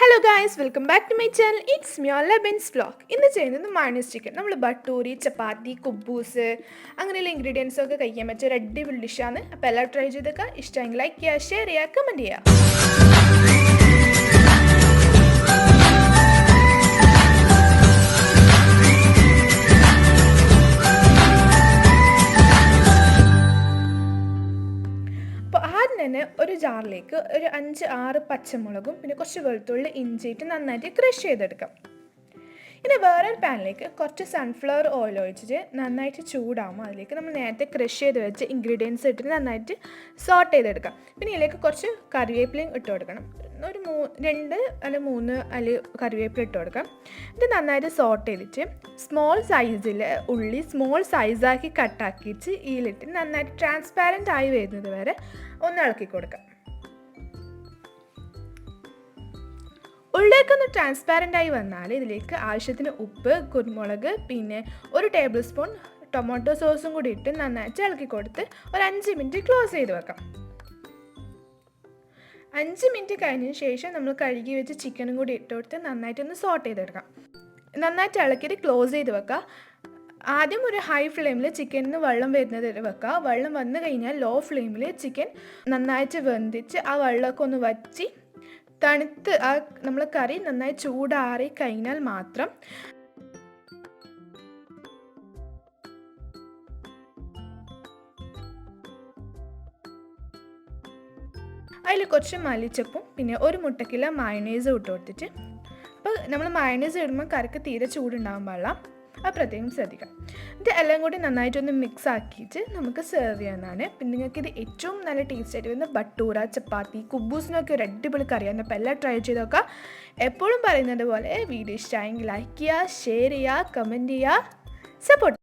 Hello guys, welcome back to my channel. It's me, Lebens vlog. ഇന്ന് ചെയ്യുന്നത് mayonnaise chicken. നമ്മൾ ബട്ടൂരി, ചപ്പാത്തി, കുബൂസ് അങ്ങനെയുള്ള ഇൻഗ്രീഡിയൻസ് ഒക്കെ കഴിക്കാൻ പറ്റിയ ഒരു അടിപൊളി ഡിഷാണ്. അപ്പോൾ എല്ലാം ട്രൈ ചെയ്തൊക്കെ ഇഷ്ടമെങ്കിൽ ലൈക്ക് ചെയ്യുക, ഷെയർ ചെയ്യുക, കമൻറ്റ് ചെയ്യുക. തന്നെ ഒരു ജാറിലേക്ക് ഒരു 5-6 പച്ചമുളകും പിന്നെ കുറച്ച് വെളുത്തുള്ളി ഇഞ്ചിയിട്ട് നന്നായിട്ട് ക്രഷ് ചെയ്തെടുക്കാം. ഇനി വേറൊരു പാനിലേക്ക് കുറച്ച് സൺഫ്ലവർ ഓയിൽ ഒഴിച്ചിട്ട് നന്നായിട്ട് ചൂടാകുമ്പോൾ അതിലേക്ക് നമ്മൾ നേരത്തെ ക്രഷ് ചെയ്ത് വെച്ച് ഇൻഗ്രീഡിയൻസ് ഇട്ടിട്ട് നന്നായിട്ട് സോട്ട് ചെയ്തെടുക്കാം. പിന്നെ ഇതിലേക്ക് കുറച്ച് കറിവേപ്പിലയും ഇട്ട് കൊടുക്കണം. ഒരു 2 അല്ലെങ്കിൽ 3 അല്ലി കറിവേപ്പില ഇട്ട് കൊടുക്കാം. ഇത് നന്നായിട്ട് സോട്ട് ചെയ്തിട്ട് സ്മോൾ സൈസിൽ ഉള്ളി സ്മോൾ സൈസാക്കി കട്ടാക്കിയിട്ട് ഇതിലിട്ട് നന്നായിട്ട് ട്രാൻസ്പാരൻ്റ് ആയി വരുന്നത് വരെ ഒന്ന് ഇളക്കി കൊടുക്കാം. ഉള്ളിലേക്കൊന്ന് ട്രാൻസ്പാരൻ്റ് ആയി വന്നാൽ ഇതിലേക്ക് ആവശ്യത്തിന് ഉപ്പ്, കുരുമുളക്, പിന്നെ 1 ടേബിൾ സ്പൂൺ ടൊമാറ്റോ സോസും കൂടി ഇട്ട് നന്നായിട്ട് ഇളക്കി കൊടുത്ത് ഒരു 5 മിനിറ്റ് ക്ലോസ് ചെയ്ത് വെക്കാം. 5 മിനിറ്റ് കഴിഞ്ഞതിന് ശേഷം നമ്മൾ കഴുകി വെച്ച് ചിക്കനും കൂടി ഇട്ട് കൊടുത്ത് നന്നായിട്ടൊന്ന് സോട്ട് ചെയ്തെടുക്കാം. നന്നായിട്ട് ഇളക്കിയിട്ട് ക്ലോസ് ചെയ്ത് വെക്കുക. ആദ്യം ഒരു ഹൈ ഫ്ലെയിമിൽ ചിക്കനിൽ നിന്ന് വെള്ളം വരുന്നത് വരെ വെക്കുക. വെള്ളം വന്നു കഴിഞ്ഞാൽ ലോ ഫ്ലെയിമിൽ ചിക്കൻ നന്നായിട്ട് വെന്തിച്ച് ആ വെള്ളമൊക്കെ ഒന്ന് വറ്റി തണുത്ത് ആ നമ്മൾ കറി നന്നായി ചൂടാറി കഴിഞ്ഞാൽ മാത്രം അതിൽ കുറച്ച് മല്ലിച്ചപ്പും പിന്നെ 1 മുട്ടക്കില മയണൈസ് ഇട്ട് കൊടുത്തിട്ട്, അപ്പോൾ നമ്മൾ മയണൈസ് ഇടുമ്പോൾ കറിക്ക് തീരെ ചൂടുണ്ടാകാൻ പാടില്ല, അത് പ്രത്യേകം ശ്രദ്ധിക്കാം. ഇത് എല്ലാം കൂടി നന്നായിട്ടൊന്ന് മിക്സ് ആക്കിയിട്ട് നമുക്ക് സെർവ് ചെയ്യാവുന്നതാണ്. പിന്നെ നിങ്ങൾക്ക് ഇത് ഏറ്റവും നല്ല ടേസ്റ്റ് ആയിട്ട് വരുന്ന ബട്ടൂര, ചപ്പാത്തി, കുബൂസിനൊക്കെ ഒരു അടിപൊളി കറിയാണ്. അപ്പോൾ എല്ലാം ട്രൈ ചെയ്ത് നോക്കുക. എപ്പോഴും പറയുന്നത് പോലെ വീഡിയോ ഇഷ്ടമായെങ്കിൽ ലൈക്ക് ചെയ്യുക, ഷെയർ ചെയ്യുക, കമൻറ്റ് ചെയ്യുക, സപ്പോർട്ട്